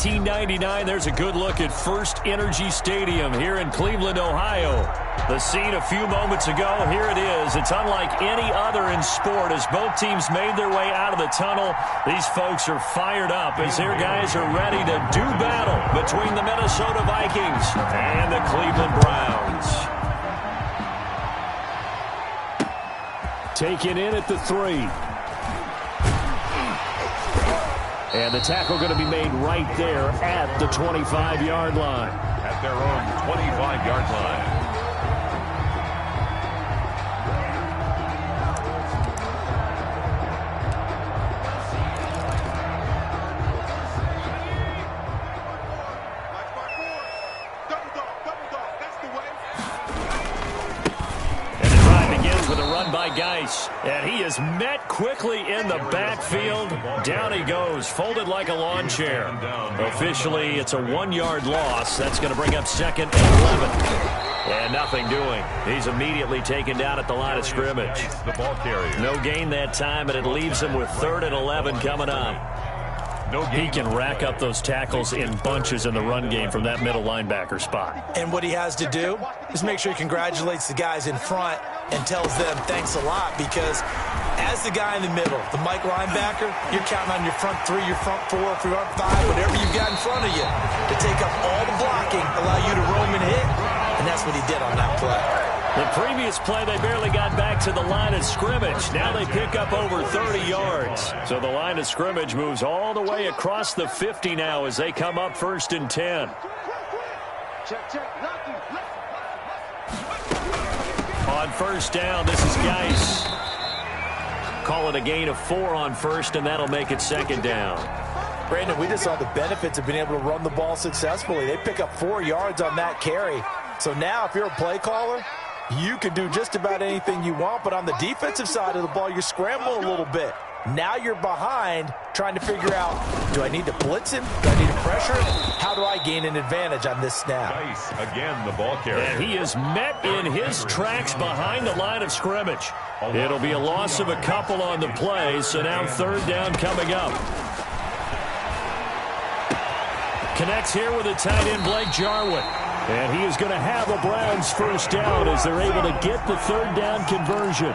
1999, there's a good look at First Energy Stadium here in Cleveland, Ohio. The scene a few moments ago, here it is. It's unlike any other in sport. As both teams made their way out of the tunnel, these folks are fired up as their guys are ready to do battle between the Minnesota Vikings and the Cleveland Browns. Taken in at the 3. And the tackle going to be made right there at the 25-yard line. At their own 25-yard line. And he is met quickly in the backfield. Down he goes, folded like a lawn chair. Officially, it's a 1-yard loss. That's going to bring up second and 11. And nothing doing. He's immediately taken down at the line of scrimmage. No gain that time, and it leaves him with 3rd and 11 coming up. He can rack up those tackles in bunches in the run game from that middle linebacker spot. And what he has to do is make sure he congratulates the guys in front and tells them thanks a lot, because as the guy in the middle, the Mike linebacker, you're counting on your front 3, your front 4, front 5, whatever you've got in front of you to take up all the blocking, allow you to roam and hit, and that's what he did on that play. The previous play, they barely got back to the line of scrimmage. Now they pick up over 30 yards. So the line of scrimmage moves all the way across the 50 now as they come up 1st and 10. On 1st down, this is Geis. Call it a gain of 4 on 1st, and that'll make it 2nd down. Brandon, we just saw the benefits of being able to run the ball successfully. They pick up 4 yards on that carry. So now if you're a play caller, you can do just about anything you want, but on the defensive side of the ball, you're scrambling a little bit. Now you're behind, trying to figure out, do I need to blitz him? Do I need to pressure him? How do I gain an advantage on this snap? Nice. Again, the ball carrier. And he is met in his tracks behind the line of scrimmage. It'll be a loss of a couple on the play, so now 3rd down coming up. Connects here with a tight end, Blake Jarwin. And he is going to have a Browns 1st down as they're able to get the 3rd down conversion.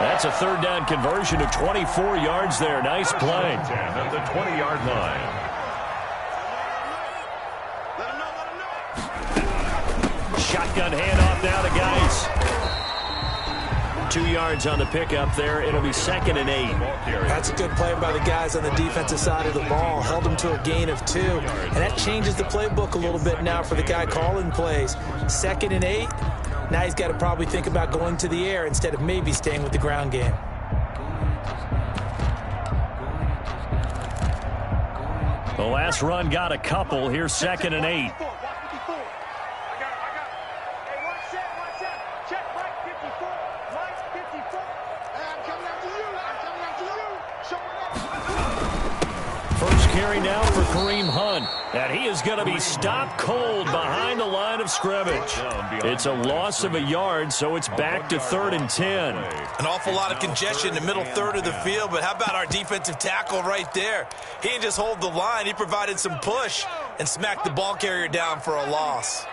That's a 3rd down conversion of 24 yards there. Nice play. At the 20-yard line. Shotgun handoff now to Geis. 2 yards on the pickup there. It'll be 2nd and 8. That's a good play by the guys on the defensive side of the ball. Held them to a gain of 2. And that changes the playbook a little bit now for the guy calling plays. 2nd and 8. Now he's got to probably think about going to the air instead of maybe staying with the ground game. The last run got a couple. Here's 2nd and 8. Carry now for Kareem Hunt, and he is going to be stopped cold behind the line of scrimmage. It's a loss of a yard, so it's back to 3rd and 10. An awful lot of congestion in the middle 3rd of the field, but how about our defensive tackle right there? He didn't just hold the line, he provided some push and smacked the ball carrier down for a loss.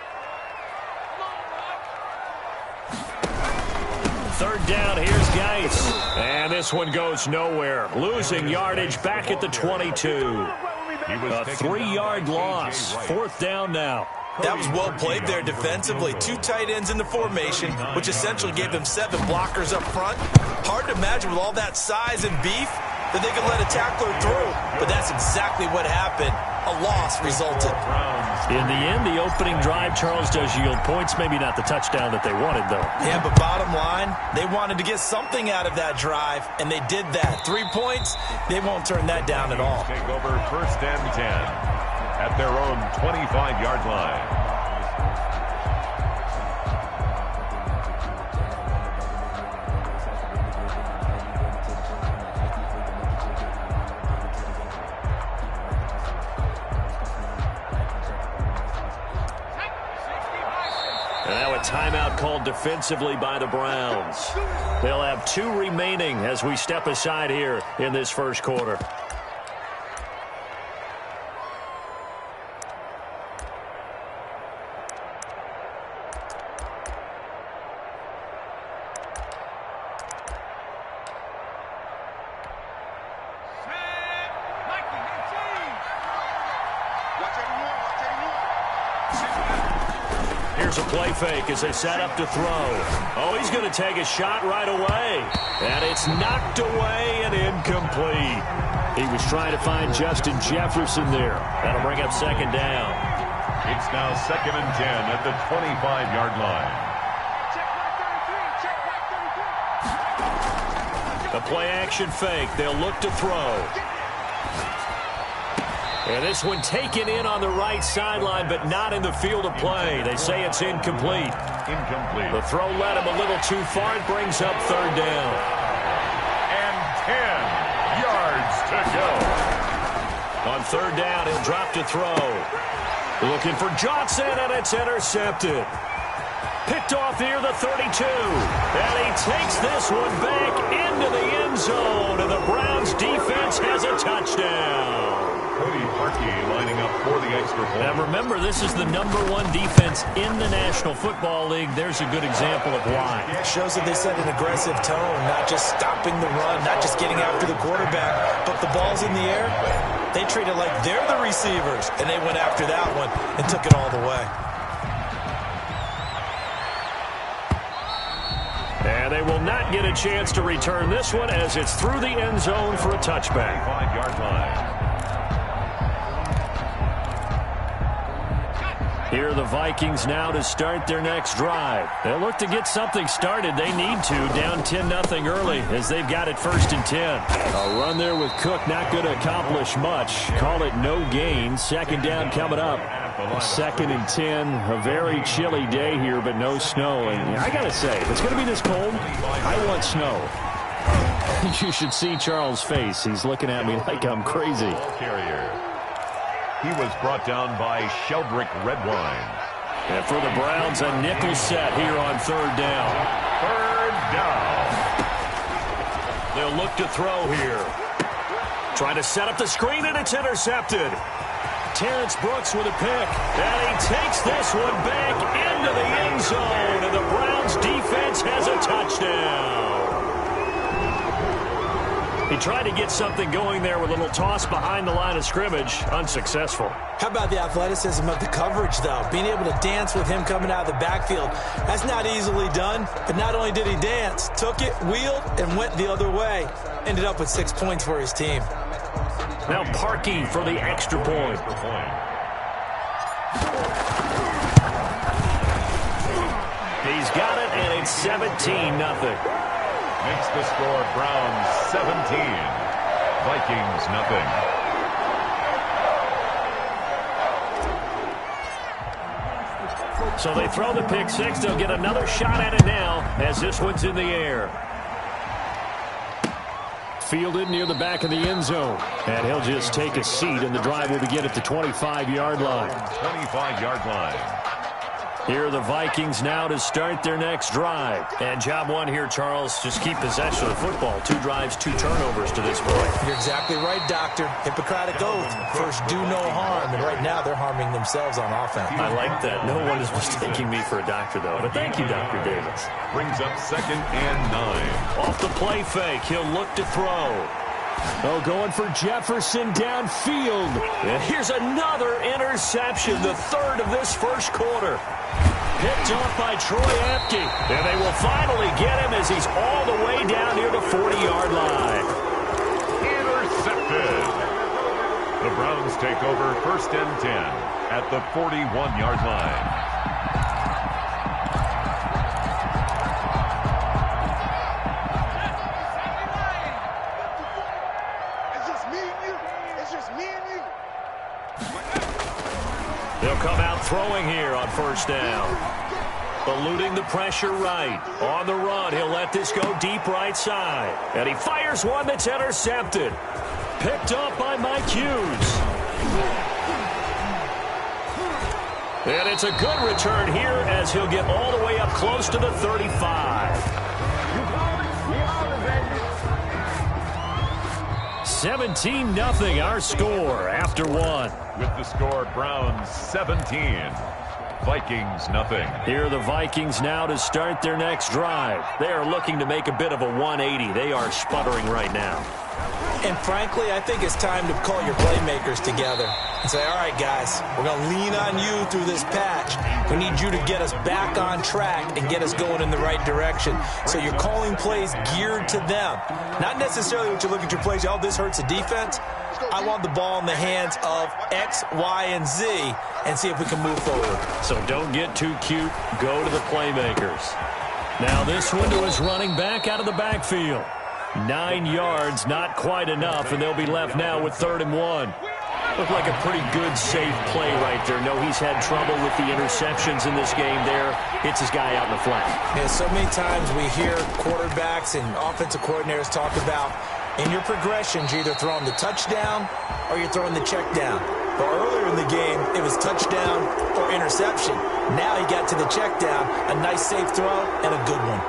3rd down, here's Geis. And this one goes nowhere. Losing yardage back at the 22. A 3-yard loss. 4th down now. That was well played there defensively. 2 tight ends in the formation, which essentially gave them 7 blockers up front. Hard to imagine with all that size and beef that they could let a tackler through. But that's exactly what happened. A loss resulted. In the end, the opening drive, Charles, does yield points. Maybe not the touchdown that they wanted, though. Yeah, but bottom line, they wanted to get something out of that drive, and they did that. 3 points, they won't turn that down at all. Take over 1st and 10 at their own 25-yard line. Timeout called defensively by the Browns. They'll have 2 remaining as we step aside here in this 1st quarter. Here's a play fake as they set up to throw. Oh, he's going to take a shot right away. And it's knocked away and incomplete. He was trying to find Justin Jefferson there. That'll bring up second down. It's now 2nd and 10 at the 25-yard line. The play-action fake. They'll look to throw. And this one taken in on the right sideline, but not in the field of play. They say it's incomplete. Incomplete. The throw led him a little too far. It brings up third down. And 10 yards to go. On third down, he'll drop to throw. Looking for Johnson, and it's intercepted. Picked off near the 32. And he takes this one back into the end zone, and the Browns defense has a touchdown. Cody Parkey lining up for the extra point. Now remember, this is the #1 defense in the National Football League. There's a good example of why. It shows that they set an aggressive tone, not just stopping the run, not just getting after the quarterback, but the ball's in the air. They treat it like they're the receivers, and they went after that one and took it all the way. And they will not get a chance to return this one as it's through the end zone for a touchback. 5-yard line. Here are the Vikings now to start their next drive. They'll look to get something started. They need to, down 10-0 early as they've got it 1st and 10. A run there with Cook not going to accomplish much. Call it no gain. Second down coming up. 2nd and 10. A very chilly day here, but no snow. And I got to say, if it's going to be this cold, I want snow. You should see Charles' face. He's looking at me like I'm crazy. Carrier. He was brought down by Sheldrick Redwine. And for the Browns, a nickel set here on third down. Third down. They'll look to throw here. Trying to set up the screen, and it's intercepted. Terrence Brooks with a pick. And he takes this one back into the end zone. And the Browns defense has a touchdown. He tried to get something going there with a little toss behind the line of scrimmage. Unsuccessful. How about the athleticism of the coverage, though? Being able to dance with him coming out of the backfield. That's not easily done. But not only did he dance, took it, wheeled, and went the other way. Ended up with 6 points for his team. Now Parkey for the extra point. He's got it, and it's 17-0. Makes the score Browns 17. Vikings nothing. So they throw the pick six. They'll get another shot at it now as this one's in the air. Fielded near the back of the end zone. And he'll just take a seat, and the drive will begin at the 25-yard line. 25-yard line. Here are the Vikings now to start their next drive. And job one here, Charles, just keep possession of the football. 2 drives, 2 turnovers to this point. You're exactly right, Doctor. Hippocratic oath. First, do no harm. And right now, they're harming themselves on offense. I like that. No one is mistaking me for a doctor, though. But thank you, Dr. Davis. Brings up 2nd and 9. Off the play fake, he'll look to throw. Oh, going for Jefferson downfield. And here's another interception, the 3rd of this first quarter. Picked off by Troy Apke. And they will finally get him as he's all the way down near the 40-yard line. Intercepted. The Browns take over 1st and 10 at the 41-yard line. They'll come out throwing here on 1st down. Eluding the pressure right. On the run, he'll let this go deep right side. And he fires one that's intercepted. Picked up by Mike Hughes. And it's a good return here as he'll get all the way up close to the 35. 17-0 our score after 1. With the score, Browns 17. Vikings nothing. Here are the Vikings now to start their next drive. They are looking to make a bit of a 180. They are sputtering right now. And frankly, I think it's time to call your playmakers together. and say, all right, guys, we're going to lean on you through this patch. We need you to get us back on track and get us going in the right direction. So you're calling plays geared to them. Not necessarily what you look at your plays, oh, this hurts the defense. I want the ball in the hands of X, Y, and Z and see if we can move forward. So don't get too cute. Go to the playmakers. Now this window is running back out of the backfield. 9 yards, not quite enough, and they'll be left now with 3rd and 1. Looked like a pretty good, safe play right there. No, he's had trouble with the interceptions in this game there. Hits his guy out in the flat. Yeah, so many times we hear quarterbacks and offensive coordinators talk about in your progressions, you're either throwing the touchdown or you're throwing the check down. But earlier in the game, it was touchdown or interception. Now he got to the check down, a nice safe throw and a good one.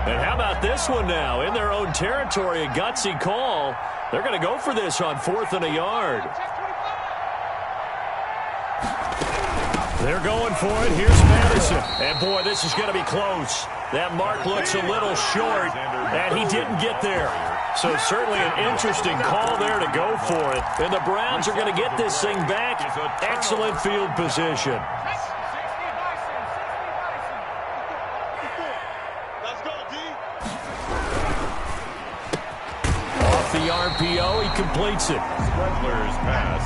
And how about this one now? In their own territory, a gutsy call. They're going to go for this on 4th and a yard. They're going for it. Here's Madison. And, boy, this is going to be close. That mark looks a little short, and he didn't get there. So certainly an interesting call there to go for it. And the Browns are going to get this thing back. Excellent field position. Off the RPO, he completes it. Stretler's pass.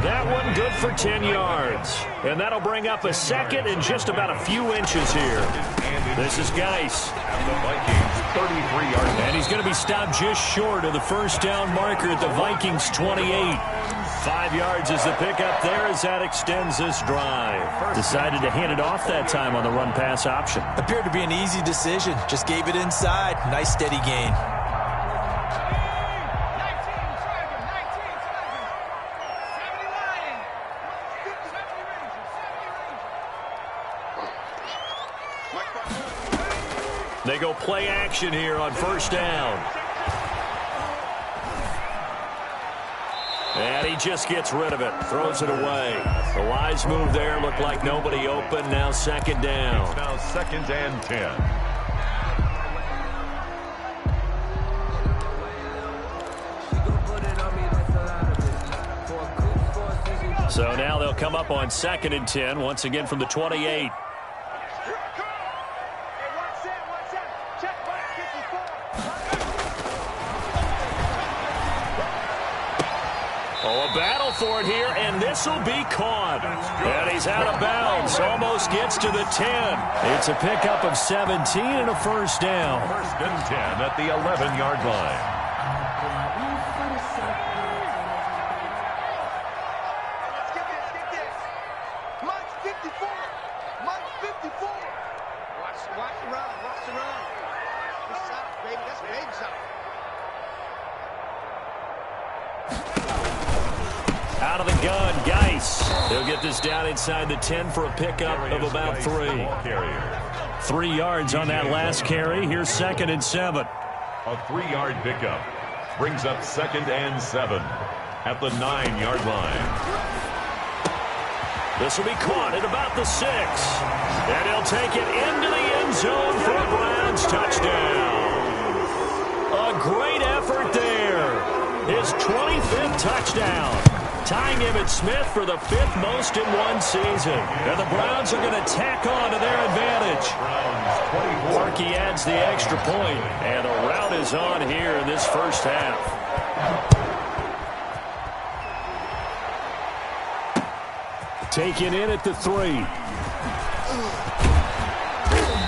That one good for 10 yards. And that'll bring up a 2nd and just about a few inches here. This is Geis. The Vikings 33-yard line. And he's going to be stopped just short of the first down marker at the Vikings 28. 5 yards is the pickup there as that extends this drive. Decided to hand it off that time on the run-pass option. Appeared to be an easy decision. Just gave it inside. Nice steady gain. They go play action here on 1st down. And he just gets rid of it. Throws it away. The wise move there. Looked like nobody open. Now 2nd down. It's now 2nd and 10. So now they'll come up on 2nd and 10. Once again from the 28. Oh, a battle for it here, and this will be caught. And he's out of bounds. Almost gets to the 10. It's a pickup of 17 and a 1st down. 1st and 10 at the 11-yard line. Out of the gun, Geis. They'll get this down inside the 10 for a pickup of about 3. 3 yards on that last carry. Here's 2nd and 7. A 3-yard pickup brings up 2nd and 7 at the 9-yard line. This will be caught at about the 6. And he'll take it into the end zone for a Browns touchdown. A great effort there. His 25th touchdown. Tying Emmitt Smith for the 5th most in one season. And the Browns are going to tack on to their advantage. Markey adds the extra point, and the rout is on here in this first half. Taken in at the 3.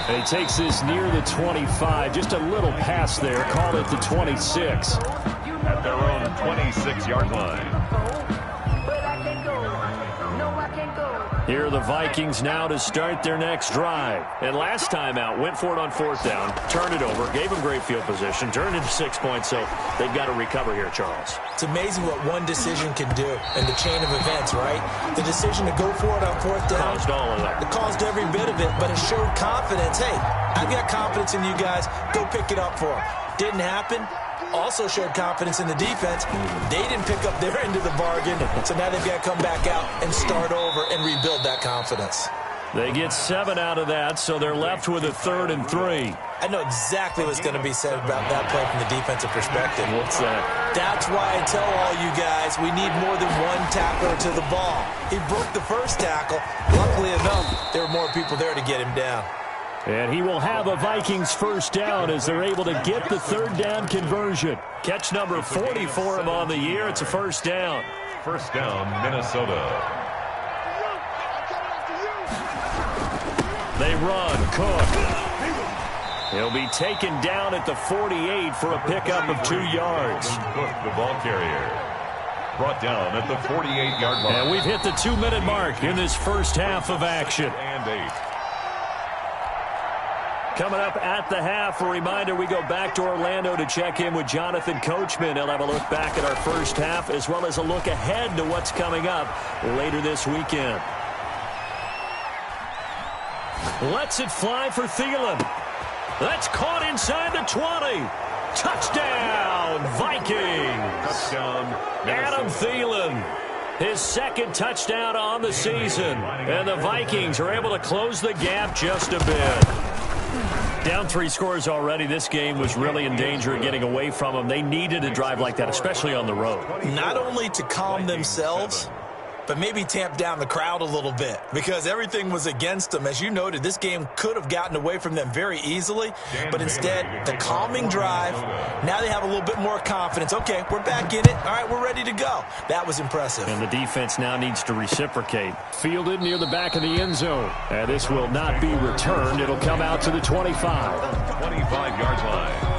And he takes this near the 25. Just a little pass there. Call it the 26. At their own 26-yard line. Here are the Vikings now to start their next drive. And last time out, went for it on 4th down, turned it over, gave them great field position, turned it to 6 points, so they've got to recover here, Charles. It's amazing what one decision can do in the chain of events, right? The decision to go for it on 4th down. Caused all of that. It caused every bit of it, but it showed confidence. Hey, I've got confidence in you guys. Go pick it up for them. Didn't happen. Also showed confidence in the defense. They didn't pick up their end of the bargain, so now they've got to come back out and start over and rebuild that confidence. They get 7 out of that, so they're left with a 3rd and 3. I know exactly what's going to be said about that play from the defensive perspective. What's that? That's why I tell all you guys we need more than one tackler to the ball. He broke the first tackle. Luckily enough, there were more people there to get him down. And he will have a Vikings first down as they're able to get the 3rd down conversion. Catch number 40 for him on the year. It's a first down. First down, Minnesota. They run. Cook. He'll be taken down at the 48 for a pickup of 2 yards. Cook, the ball carrier. Brought down at the 48-yard line. And we've hit the 2-minute mark in this first half of action. And 8. Coming up at the half, a reminder, we go back to Orlando to check in with Jonathan Coachman. He'll have a look back at our first half as well as a look ahead to what's coming up later this weekend. Lets it fly for Thielen. That's caught inside the 20. Touchdown, Vikings. Touchdown, Adam Thielen. His 2nd touchdown on the season. And the Vikings are able to close the gap just a bit. Down 3 scores already. This game was really in danger of getting away from them. They needed a drive like that, especially on the road. Not only to calm themselves, but maybe tamp down the crowd a little bit because everything was against them. As you noted, this game could have gotten away from them very easily, but instead, the calming drive, now they have a little bit more confidence. Okay, we're back in it. All right, we're ready to go. That was impressive. And the defense now needs to reciprocate. Fielded near the back of the end zone. And this will not be returned. It'll come out to the 25. 25-yard line.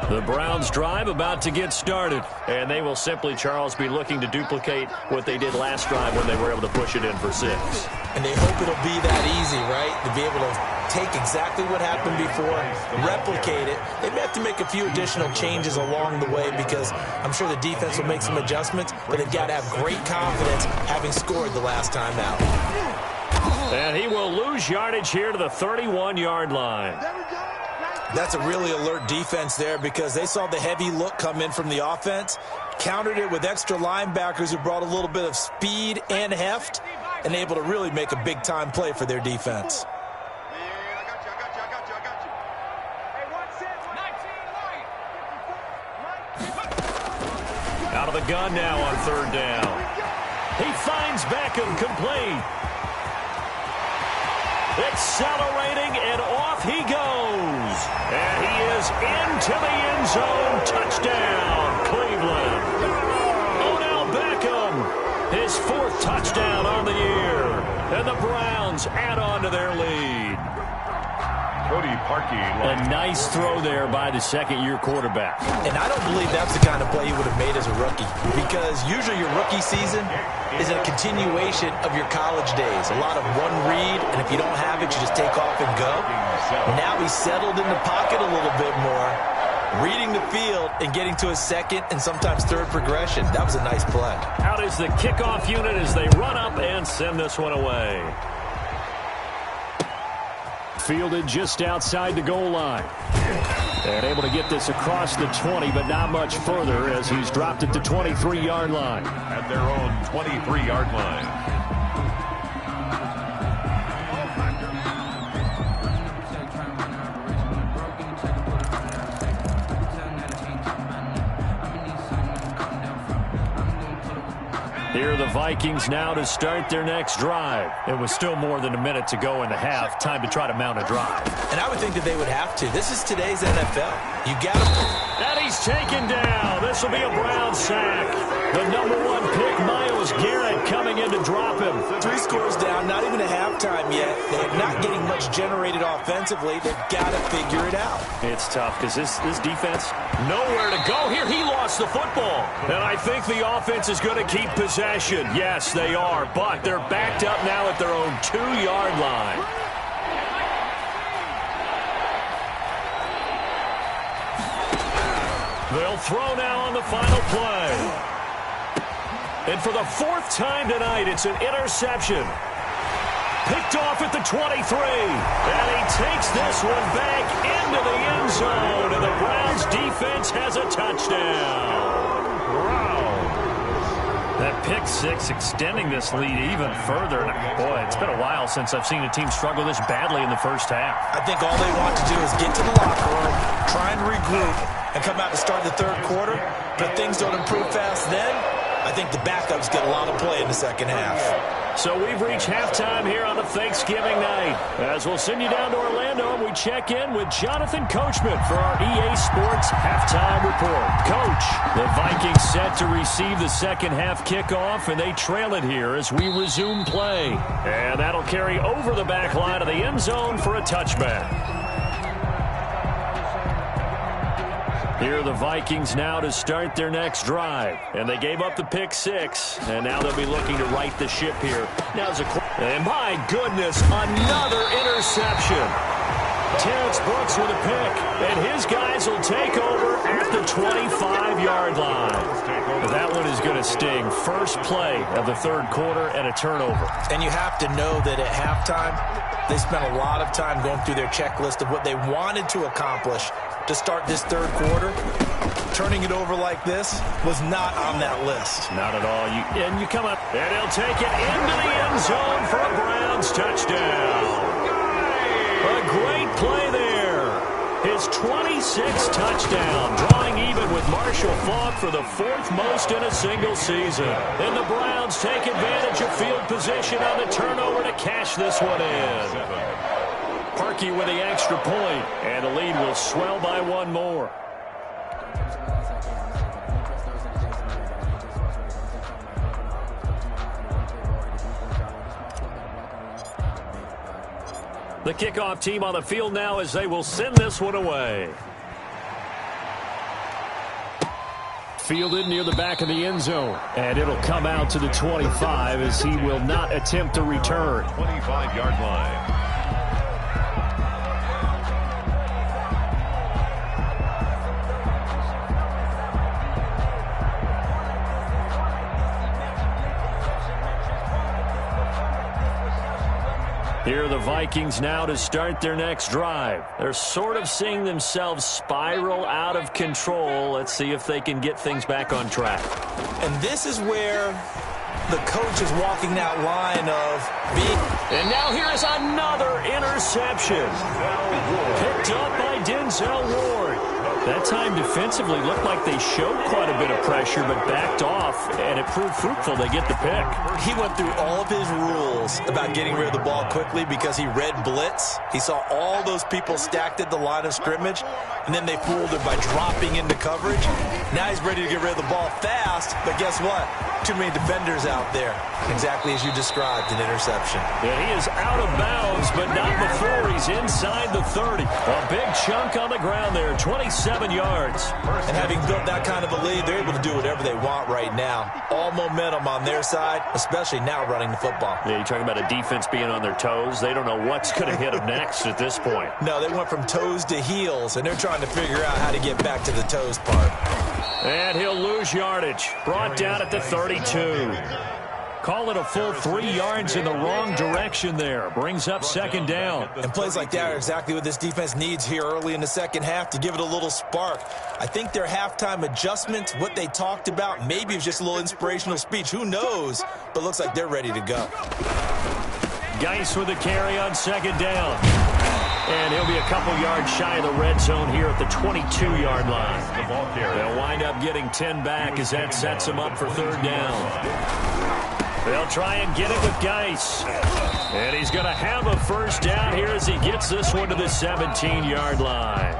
The Browns drive about to get started, and they will simply, Charles, be looking to duplicate what they did last drive when they were able to push it in for 6. And they hope it'll be that easy, right? To be able to take exactly what happened before, replicate it. They may have to make a few additional changes along the way because I'm sure the defense will make some adjustments, but they've got to have great confidence having scored the last time out. And he will lose yardage here to the 31-yard line. That's a really alert defense there because they saw the heavy look come in from the offense, countered it with extra linebackers who brought a little bit of speed and heft, and able to really make a big-time play for their defense. Out of the gun now on 3rd down. He finds Beckham complete. Accelerating, and off he goes. And he is into the end zone. Touchdown, Cleveland. Odell Beckham, his 4th touchdown on the year. And the Browns add on to their lead. Cody Parkey. A nice throw there by the 2nd-year quarterback. And I don't believe that's the kind of play he would have made as a rookie because usually your rookie season is a continuation of your college days. A lot of one read, and if you don't have it, you just take off and go. Now he's settled in the pocket a little bit more, reading the field and getting to his 2nd and sometimes 3rd progression. That was a nice play. Out is the kickoff unit as they run up and send this one away. Fielded just outside the goal line. And able to get this across the 20, but not much further as he's dropped it to 23-yard line. At their own 23-yard line. Here are the Vikings now to start their next drive. It was still more than a minute to go in the half. Time to try to mount a drive. And I would think that they would have to. This is today's NFL. You got to. And he's taken down. This will be a Brown sack. The #1 pick, Myles Garrett, coming in to drop him. 3 scores down, not even a halftime yet. They're not getting much generated offensively. They've got to figure it out. It's tough because this defense, nowhere to go here. He lost the football. And I think the offense is going to keep possession. Yes, they are. But they're backed up now at their own 2-yard line. They'll throw now on the final play. And for the 4th time tonight, it's an interception. picked off at the 23. And he takes this one back into the end zone. And the Browns defense has a touchdown. That pick six extending this lead even further. And boy, it's been a while since I've seen a team struggle this badly in the first half. I think all they want to do is get to the locker room, try and regroup, and come out to start the third quarter. But if things don't improve fast then, I think the backups get a lot of play in the second half. So we've reached halftime here on a Thanksgiving night. As we'll send you down to Orlando, and we check in with Jonathan Coachman for our EA Sports Halftime Report. Coach, the Vikings set to receive the second half kickoff, and they trail it here as we resume play. And that'll carry over the back line of the end zone for a touchback. Here are the Vikings now to start their next drive. And they gave up the pick six. And now they'll be looking to right the ship here. And my goodness, another interception. Terrence Brooks with a pick. And his guys will take over at the 25-yard line. That one is going to sting. First play of the third quarter and a turnover. And you have to know that at halftime, they spent a lot of time going through their checklist of what they wanted to accomplish to start this third quarter. Turning it over like this was not on that list. Not at all. You come up, and he'll take it into the end zone for a Browns touchdown. A great play there. His 26th touchdown, drawing even with Marshall Faulk for the fourth most in a single season. And the Browns take advantage of field position on the turnover to cash this one in. Parkey with the extra point, and the lead will swell by one more. The kickoff team on the field now as they will send this one away. Fielded near the back of the end zone, and it'll come out to the 25 as he will not attempt to return. 25-yard line. Here are the Vikings now to start their next drive. They're sort of seeing themselves spiral out of control. Let's see if they can get things back on track. And this is where the coach is walking that line of being. And now here is another interception. Picked up by Denzel Ward. That time defensively looked like they showed quite a bit of pressure but backed off, and it proved fruitful. They get the pick. He went through all of his rules about getting rid of the ball quickly because he read blitz. He saw all those people stacked at the line of scrimmage, and then they fooled him by dropping into coverage. Now he's ready to get rid of the ball fast, but guess what? Too many defenders out there. Exactly as you described, an interception. Yeah, he is out of bounds, but not before he's inside the 30. A big chunk on the ground there, 27 yards. And having built that kind of a lead, they're able to do whatever they want right now. All momentum on their side, especially now running the football. Yeah, you're talking about a defense being on their toes. They don't know what's going to hit them next at this point. No, they went from toes to heels, and they're trying to figure out how to get back to the toes part. And he'll lose yardage. Brought down at the 32. Call it a full 3 yards in the wrong direction there. Brings up second down. And plays like that are exactly what this defense needs here early in the second half to give it a little spark. I think their halftime adjustments, what they talked about, maybe it was just a little inspirational speech. Who knows? But looks like they're ready to go. Geis with the carry on second down. And he'll be a couple yards shy of the red zone here at the 22-yard line. The ball carrier. They'll wind up getting 10 back as that sets them up for third down. They'll try and get it with Geis. And he's going to have a first down here as he gets this one to the 17-yard line.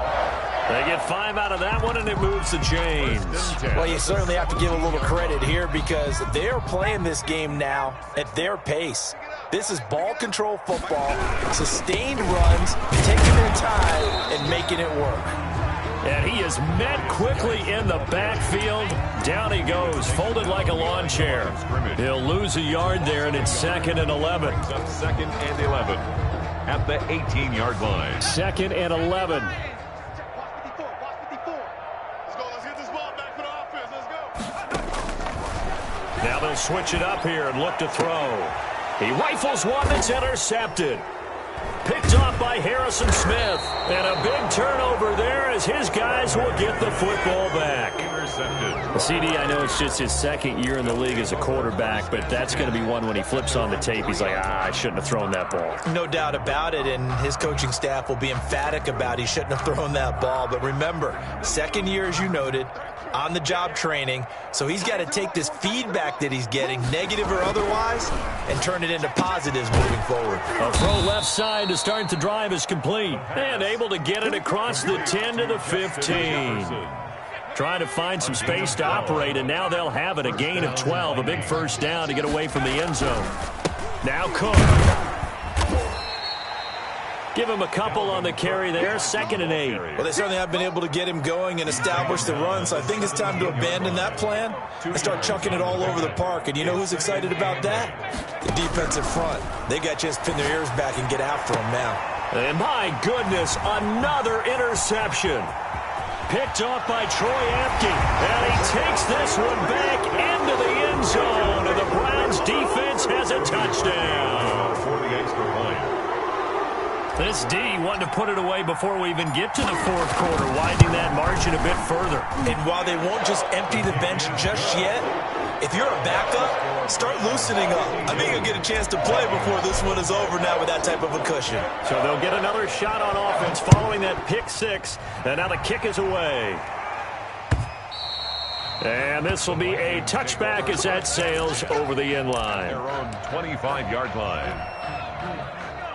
They get 5 out of that one, and it moves the chains. Well, you certainly have to give a little credit here because they're playing this game now at their pace. This is ball control football, sustained runs, taking their time and making it work. And he is met quickly in the backfield. Down he goes, folded like a lawn chair. He'll lose a yard there, and it's 2nd and 11. Second and 11 at the 18-yard line. 2nd and 11. Now they'll switch it up here and look to throw. He rifles one that's intercepted. Picked off by Harrison Smith. And a big turnover there as his guys will get the football back. Intercepted. CD, I know it's just his second year in the league as a quarterback, but that's going to be one when he flips on the tape. He's like, I shouldn't have thrown that ball. No doubt about it, and his coaching staff will be emphatic about he shouldn't have thrown that ball. But remember, second year, as you noted, on-the-job training, so he's got to take this feedback that he's getting, negative or otherwise, and turn it into positives moving forward. A throw left side to start the drive is complete, and able to get it across the 10 to the 15. Trying to find some space to operate, and now they'll have it, a gain of 12, a big first down to get away from the end zone. Now Cook. Give him a couple on the carry there, 2nd and 8. Well, they certainly have been able to get him going and establish the run, so I think it's time to abandon that plan and start chucking it all over the park. And you know who's excited about that? The defensive front. They got a chance to pin their ears back and get after him now. And my goodness, another interception. Picked off by Troy Apke. And he takes this one back into the end zone. And the Browns defense has a touchdown. For the extra point. This D wanted to put it away before we even get to the fourth quarter, widening that margin a bit further. And while they won't just empty the bench just yet, if you're a backup, start loosening up. I think you'll get a chance to play before this one is over now with that type of a cushion. So they'll get another shot on offense following that pick six. And now the kick is away. And this will be a touchback as that sails over the end line. Their own 25-yard line.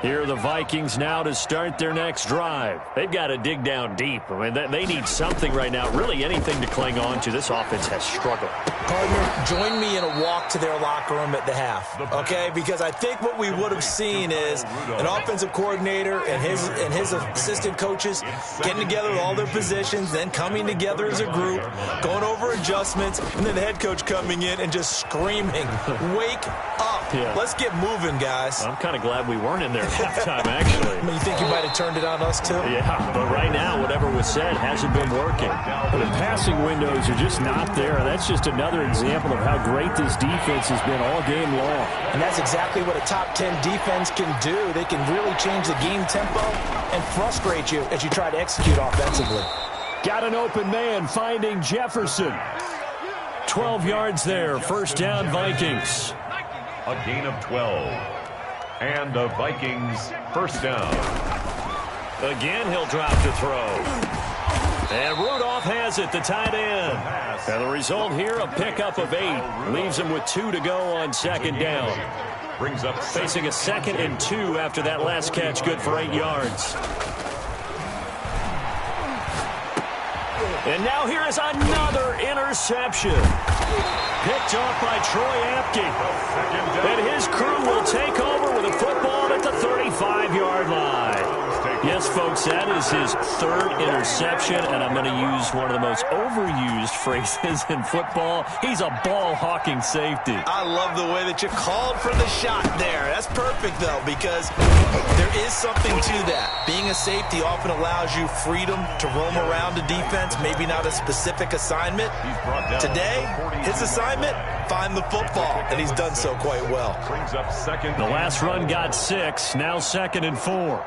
Here are the Vikings now to start their next drive. They've got to dig down deep. I mean, they need something right now, really anything to cling on to. This offense has struggled. Partner, join me in a walk to their locker room at the half, okay? Because I think what we would have seen is an offensive coordinator and his assistant coaches getting together with all their positions, then coming together as a group, going over adjustments, and then the head coach coming in and just screaming, wake up. Yeah. Let's get moving, guys. I'm kind of glad we weren't in there at halftime, actually. I mean, you think you might have turned it on us, too? Yeah, but right now, whatever was said hasn't been working. The passing windows are just not there. That's just another example of how great this defense has been all game long. And that's exactly what a top 10 defense can do. They can really change the game tempo and frustrate you as you try to execute offensively. Got an open man finding Jefferson. 12 yards there. First down, Vikings. A gain of 12. And the Vikings first down. Again, he'll drop to throw. And Rudolph has it, the tight end. And the result here, a pickup of 8. Leaves him with 2 to go on second down. Brings up Facing a 2nd and 2 after that last catch, good for 8 yards. And now here is another interception. Picked off by Troy Apke. And his crew will take over with a football at the 35-yard line. Yes, folks, that is his 3rd interception, and I'm going to use one of the most overused phrases in football. He's a ball-hawking safety. I love the way that you called for the shot there. That's perfect, though, because there is something to that. Being a safety often allows you freedom to roam around the defense, maybe not a specific assignment. Today, his assignment, find the football, and he's done so quite well. Brings up second. The last run got 6, now 2nd and 4.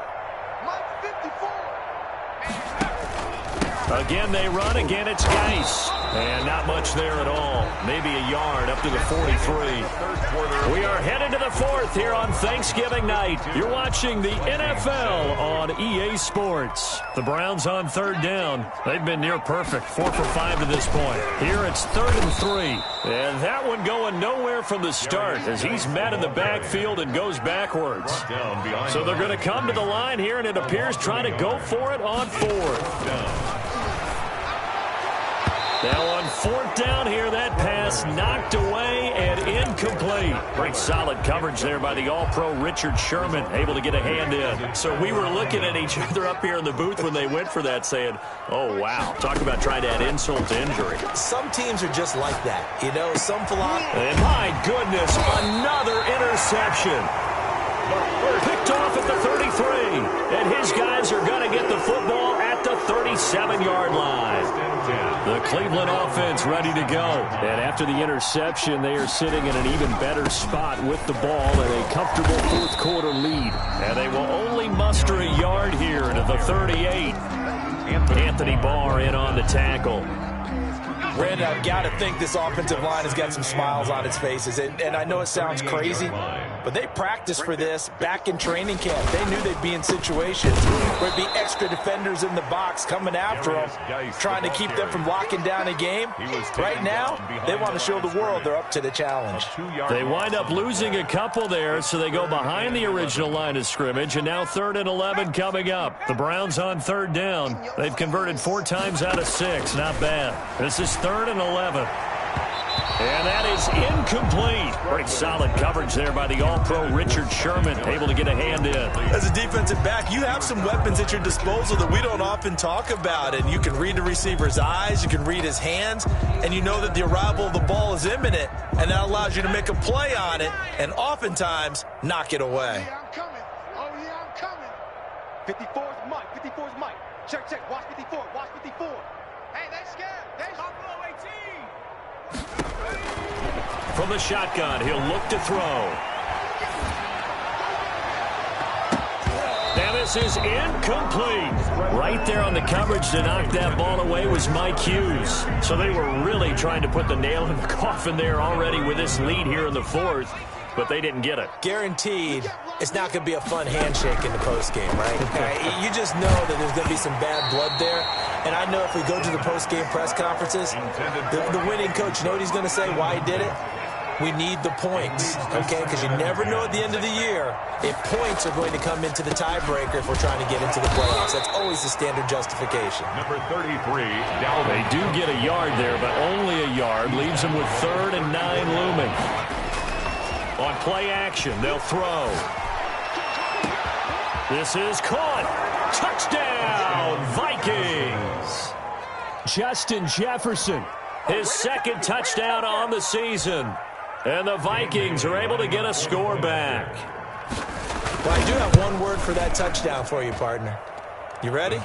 Again, they run. Again, it's Geis. And not much there at all. Maybe a yard up to the 43. We are headed to the 4th here on Thanksgiving night. You're watching the NFL on EA Sports. The Browns on 3rd down. They've been near perfect. 4 for 5 to this point. Here it's 3rd and 3. And that one going nowhere from the start as he's met in the backfield and goes backwards. So they're going to come to the line here, and it appears trying to go for it on 4th. Now on 4th down here, that pass knocked away and incomplete. Great solid coverage there by the All-Pro Richard Sherman, able to get a hand in. So we were looking at each other up here in the booth when they went for that, saying, oh, wow. Talk about trying to add insult to injury. Some teams are just like that. You know, some philosophy. And my goodness, another interception. Picked off at the 33. And his guys are going to get the football at the 37-yard line. The Cleveland offense ready to go. And after the interception, they are sitting in an even better spot with the ball and a comfortable fourth-quarter lead. And they will only muster a yard here to the 38. Anthony Barr in on the tackle. Brandon, I've got to think this offensive line has got some smiles on its faces. And I know it sounds crazy, but they practiced for this back in training camp. They knew they'd be in situations where it'd be extra defenders in the box coming after them, trying to keep them from locking down a game. Right now, they want to show the world they're up to the challenge. They wind up losing a couple there, so they go behind the original line of scrimmage, and now 3rd and 11 coming up. The Browns on 3rd down. They've converted 4 times out of 6. Not bad. This is 3rd and 11. And that is incomplete. Very solid coverage there by the All-Pro Richard Sherman, able to get a hand in. As a defensive back, you have some weapons at your disposal that we don't often talk about. And you can read the receiver's eyes, you can read his hands, and you know that the arrival of the ball is imminent, and that allows you to make a play on it and oftentimes knock it away. I'm coming. Oh, yeah, I'm coming. 54's Mike. 54's Mike. Check, check. Watch 54. Watch 54. Hey, they scared. They Buffalo 18. From the shotgun, he'll look to throw. And this is incomplete. Right there on the coverage to knock that ball away was Mike Hughes. So they were really trying to put the nail in the coffin there already with this lead here in the 4th, but they didn't get it. Guaranteed, it's not going to be a fun handshake in the postgame, right? You just know that there's going to be some bad blood there. And I know if we go to the postgame press conferences, the winning coach, you know what he's going to say, why he did it? We need the points, okay? Because you never know at the end of the year if points are going to come into the tiebreaker if we're trying to get into the playoffs. That's always the standard justification. Number 33, They do get a yard there, but only a yard. Leaves them with 3rd and 9 looming. On play action, they'll throw. This is caught. Touchdown, Vikings. Justin Jefferson, his 2nd touchdown on the season. And the Vikings are able to get a score back. Well, I do have one word for that touchdown for you, partner. You ready?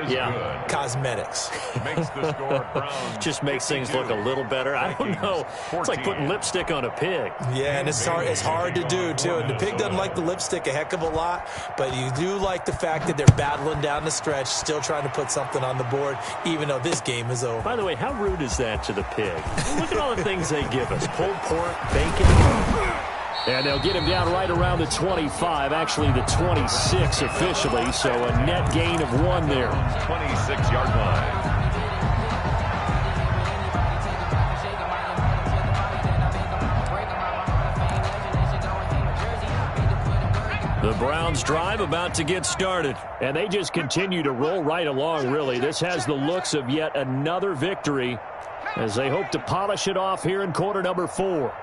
Yeah. Good. Cosmetics. Makes the score Browns. Just makes things look a little better. I don't know. It's like putting lipstick on a pig. Yeah, and it's hard to do, too. And the pig doesn't like the lipstick a heck of a lot, but you do like the fact that they're battling down the stretch, still trying to put something on the board, even though this game is over. By the way, how rude is that to the pig? Look at all the things they give us. Pulled pork, bacon. And they'll get him down right around the 25, actually the 26 officially, so a net gain of 1 there. 26-yard line. The Browns drive about to get started, and they just continue to roll right along, really. This has the looks of yet another victory as they hope to polish it off here in quarter number 4.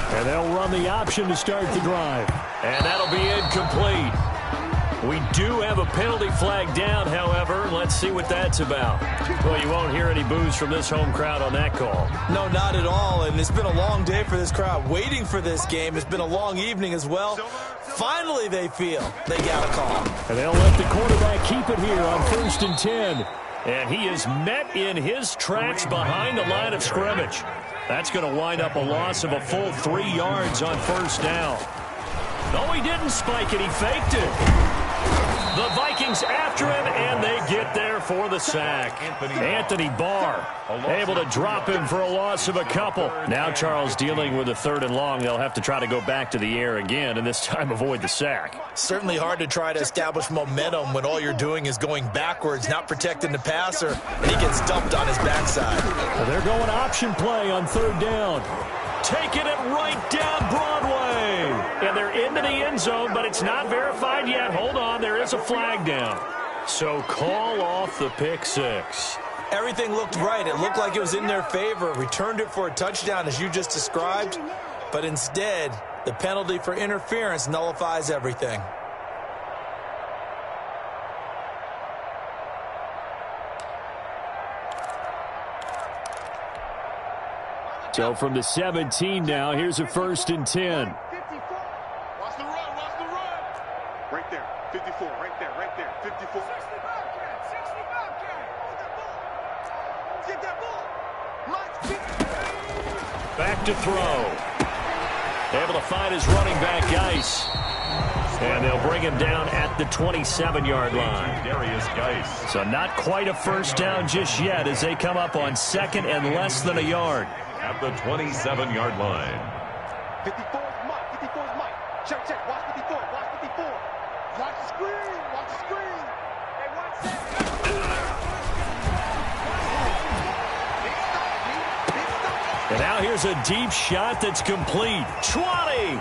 And they'll run the option to start the drive. And that'll be incomplete. We do have a penalty flag down, however. Let's see what that's about. Well, you won't hear any boos from this home crowd on that call. No, not at all. And it's been a long day for this crowd waiting for this game. It's been a long evening as well. Finally, they feel they got a call. And they'll let the quarterback keep it here on 1st and 10. And he is met in his tracks behind the line of scrimmage. That's going to wind up a loss of a full 3 yards on 1st down. No, he didn't spike it. He faked it. The Vikings after him, and they get there for the sack. Anthony Barr able to drop him for a loss of a couple. Now Charles dealing with a 3rd and long. They'll have to try to go back to the air again, and this time avoid the sack. Certainly hard to try to establish momentum when all you're doing is going backwards, not protecting the passer, and he gets dumped on his backside. Well, they're going option play on 3rd down. Taking it right down Broadway. And they're into the end zone, but it's not verified yet. Hold on, there is a flag down. So call off the pick 6. Everything looked right. It looked like it was in their favor. Returned it for a touchdown, as you just described. But instead, the penalty for interference nullifies everything. So from the 17 now, here's a 1st and 10. Watch the run. Right there. 54. Right there. Right there. 54. 60 Bobcat. 60 Bobcat. Get that ball. Back to throw. Able to find his running back, Geis. And they'll bring him down at the 27-yard line. Darius Geis. So not quite a first down just yet as they come up on second and less than a yard. At the 27-yard line. 54 is Mike. 54 is Mike. Check, check. Watch 54. Watch 54. Watch the screen. Watch the screen. Hey, watch that. And now here's a deep shot that's complete. 20!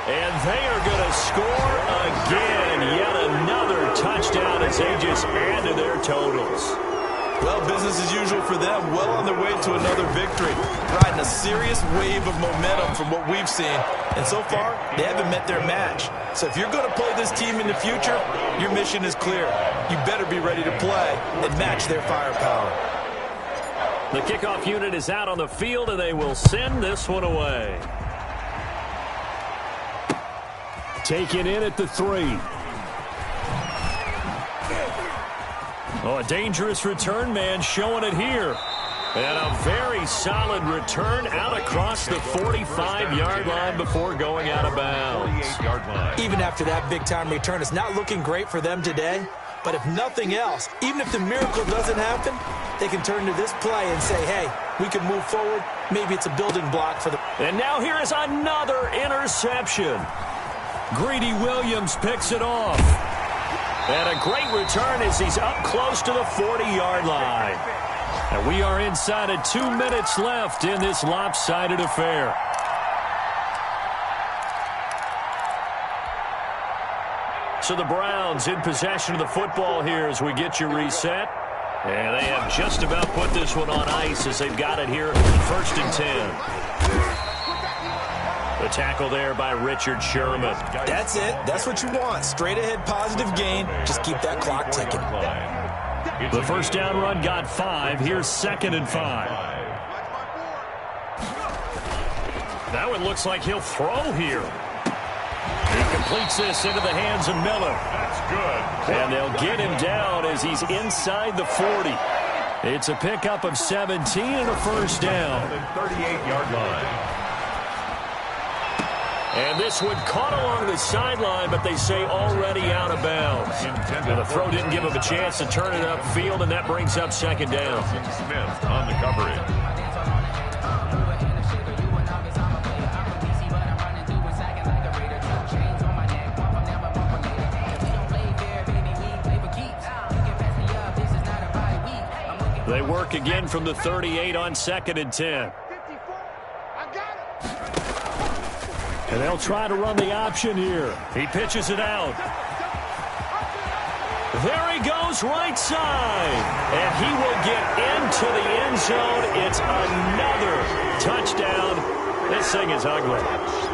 And they are going to score again. Yet another touchdown as they just add to their totals. Well, business as usual for them. Well on their way to another victory. Riding a serious wave of momentum from what we've seen. And so far, they haven't met their match. So if you're going to play this team in the future, your mission is clear. You better be ready to play and match their firepower. The kickoff unit is out on the field, and they will send this one away. Taken in at the 3. Oh, a dangerous return man showing it here. And a very solid return out across the 45-yard line before going out of bounds. 48-yard line. Even after that big-time return, it's not looking great for them today. But if nothing else, even if the miracle doesn't happen, they can turn to this play and say, hey, we can move forward. Maybe it's a building block for them. And now here is another interception. Greedy Williams picks it off. And a great return as he's up close to the 40-yard line. And we are inside of 2 minutes left in this lopsided affair. So the Browns in possession of the football here as we get you reset. And they have just about put this one on ice as they've got it here, 1st and 10. The tackle there by Richard Sherman. That's it. That's what you want. Straight ahead positive gain. Just keep that clock ticking. The first down run got 5. Here's 2nd and 5. Now it looks like he'll throw here. He completes this into the hands of Miller. That's good. And they'll get him down as he's inside the 40. It's a pickup of 17 and a first down. 38-yard line. And this one caught along the sideline, but they say already out of bounds. And the throw didn't give him a chance to turn it upfield, and that brings up 2nd down. Smith on the coverage. They work again from the 38 on 2nd and 10. And they'll try to run the option here. He pitches it out. There he goes right side. And he will get into the end zone. It's another touchdown. This thing is ugly.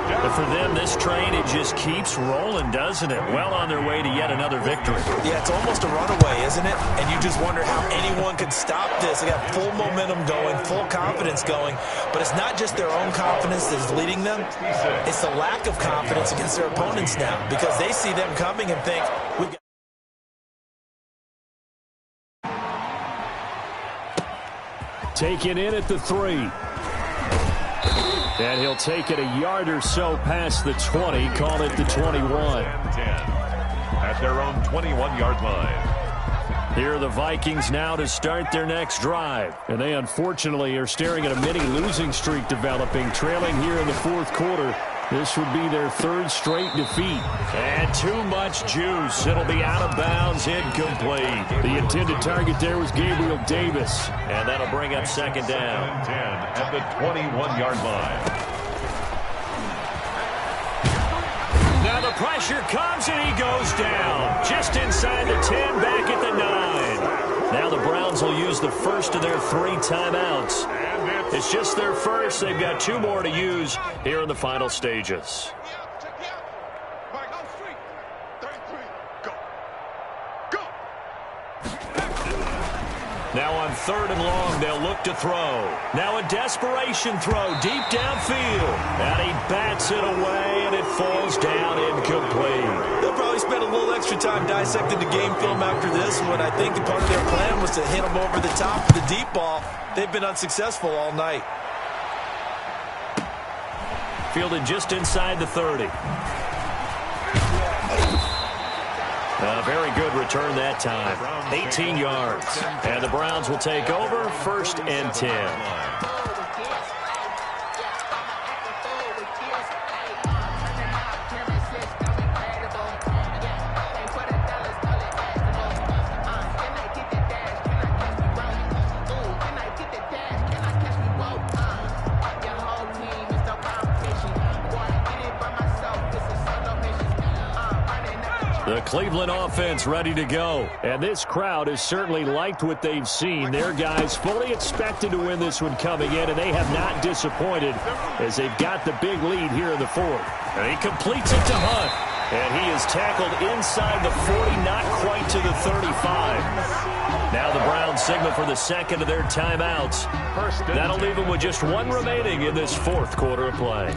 But for them, this train, it just keeps rolling, doesn't it? Well on their way to yet another victory. Yeah, it's almost a runaway, isn't it? And you just wonder how anyone could stop this. They got full momentum going, full confidence going. But it's not just their own confidence that's leading them. It's the lack of confidence against their opponents now because they see them coming and think, we've got. Taken in at the 3. And he'll take it a yard or so past the 20, call it the 21. 10 at their own 21-yard line. Here are the Vikings now to start their next drive. And they unfortunately are staring at a mini losing streak developing, trailing here in the 4th quarter. This would be their 3rd straight defeat. And too much juice. It'll be out of bounds, incomplete. The intended target there was Gabriel Davis. And that'll bring up 2nd down. 10 at the 21-yard line. Now the pressure comes and he goes down. Just inside the 10, back at the 9. Now the Browns will use the first of their 3 timeouts. It's just their first. They've got 2 more to use here in the final stages. Now on 3rd and long, they'll look to throw. Now a desperation throw deep downfield. And he bats it away, and it falls down incomplete. They'll probably spent a little extra time dissecting the game film after this one. I think part of their plan was to hit them over the top of the deep ball. They've been unsuccessful all night. Fielded just inside the 30. A very good return that time. 18 yards. And the Browns will take over 1st and 10. The Cleveland offense ready to go. And this crowd has certainly liked what they've seen. Their guys fully expected to win this one coming in, and they have not disappointed as they've got the big lead here in the 4th. And he completes it to Hunt. And he is tackled inside the 40, not quite to the 35. Now the Browns signal for the second of their timeouts. That'll leave them with just one remaining in this 4th quarter of play.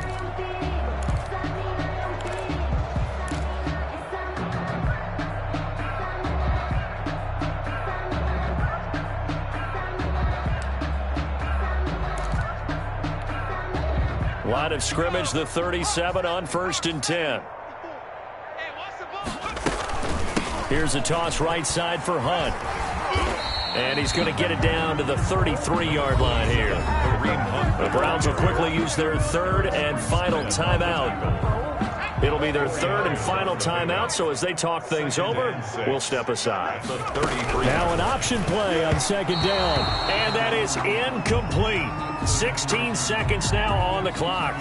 Line of scrimmage, the 37 on 1st and 10. Here's a toss right side for Hunt. And he's going to get it down to the 33-yard line here. The Browns will quickly use their 3rd and final timeout. It'll be their 3rd and final timeout, so as they talk things over, we'll step aside. Now an option play on 2nd down. And that is incomplete. 16 seconds now on the clock.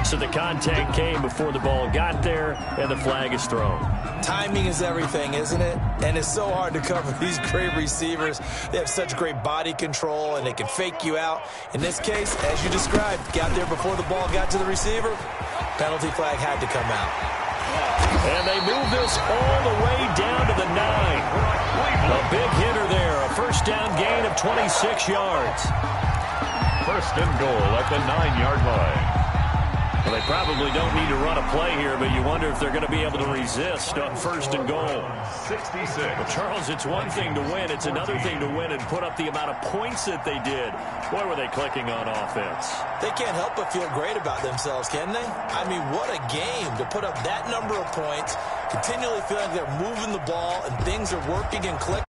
So the contact came before the ball got there, and the flag is thrown. Timing is everything, isn't it? And it's so hard to cover these great receivers. They have such great body control, and they can fake you out. In this case, as you described, got there before the ball got to the receiver. Penalty flag had to come out. And they move this all the way down to the 9. A big hitter there. A 1st down gain of 26 yards. 1st and goal at the 9-yard line. Well, they probably don't need to run a play here, but you wonder if they're going to be able to resist on 1st and goal. 66. Well, Charles, it's one thing to win. It's another thing to win and put up the amount of points that they did. Boy, were they clicking on offense. They can't help but feel great about themselves, can they? I mean, what a game to put up that number of points, continually feeling like they're moving the ball and things are working and clicking.